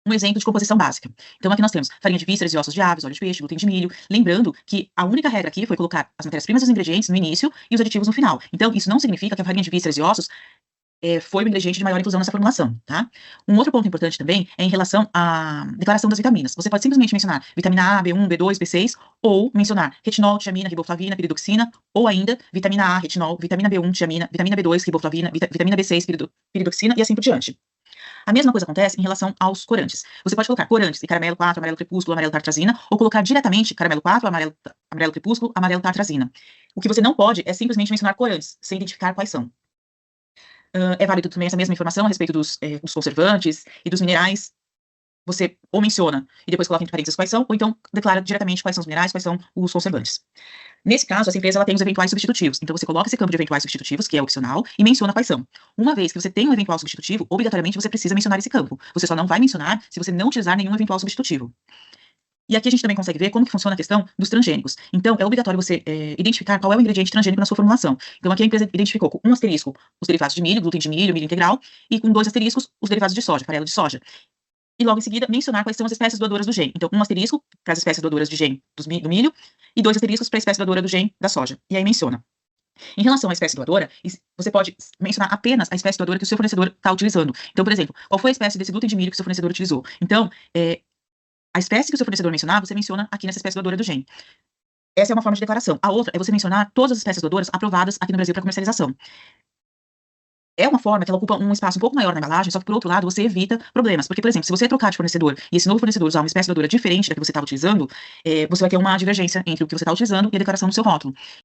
um exemplo de composição básica. Então, aqui nós temos farinha de vísceras e ossos de aves, óleo de peixe, glúten de milho. Lembrando que a única regra aqui foi colocar as matérias-primas e os ingredientes no início e os aditivos no final. Então, isso não significa que a farinha de vísceras e ossos foi o ingrediente de maior inclusão nessa formulação, tá? Um outro ponto importante também é em relação à declaração das vitaminas. Você pode simplesmente mencionar vitamina A, B1, B2, B6, ou mencionar retinol, tiamina, riboflavina, piridoxina, ou ainda vitamina A, retinol, vitamina B1, tiamina, vitamina B2, riboflavina, vitamina B6, piridoxina e assim por diante. A mesma coisa acontece em relação aos corantes. Você pode colocar corantes e caramelo 4, amarelo crepúsculo, amarelo tartrazina, ou colocar diretamente caramelo 4, amarelo crepúsculo, amarelo tartrazina. O que você não pode é simplesmente mencionar corantes, sem identificar quais são. É válido também essa mesma informação a respeito dos conservantes e dos minerais. Você ou menciona e depois coloca entre parênteses quais são, ou então declara diretamente quais são os minerais, quais são os conservantes. Nesse caso, essa empresa ela tem os eventuais substitutivos. Então, você coloca esse campo de eventuais substitutivos, que é opcional, e menciona quais são. Uma vez que você tem um eventual substitutivo, obrigatoriamente você precisa mencionar esse campo. Você só não vai mencionar se você não utilizar nenhum eventual substitutivo. E aqui a gente também consegue ver como que funciona a questão dos transgênicos. Então, é obrigatório você identificar qual é o ingrediente transgênico na sua formulação. Então, aqui a empresa identificou com um asterisco os derivados de milho, glúten de milho, milho integral, e com 2 asteriscos os derivados de soja, farelo de soja. E logo em seguida, mencionar quais são as espécies doadoras do gene. Então, um asterisco para as espécies doadoras de gene do milho, e 2 asteriscos para a espécie doadora do gene da soja. E aí menciona. Em relação à espécie doadora, você pode mencionar apenas a espécie doadora que o seu fornecedor está utilizando. Então, por exemplo, qual foi a espécie desse glúten de milho que o seu fornecedor utilizou? Então, a espécie que o seu fornecedor mencionar, você menciona aqui nessa espécie doadora do gene. Essa é uma forma de declaração. A outra é você mencionar todas as espécies doadoras aprovadas aqui no Brasil para comercialização. É uma forma que ela ocupa um espaço um pouco maior na embalagem, só que, por outro lado, você evita problemas. Porque, por exemplo, se você trocar de fornecedor e esse novo fornecedor usar uma espécie doadora diferente da que você estava utilizando, você vai ter uma divergência entre o que você está utilizando e a declaração do seu rótulo.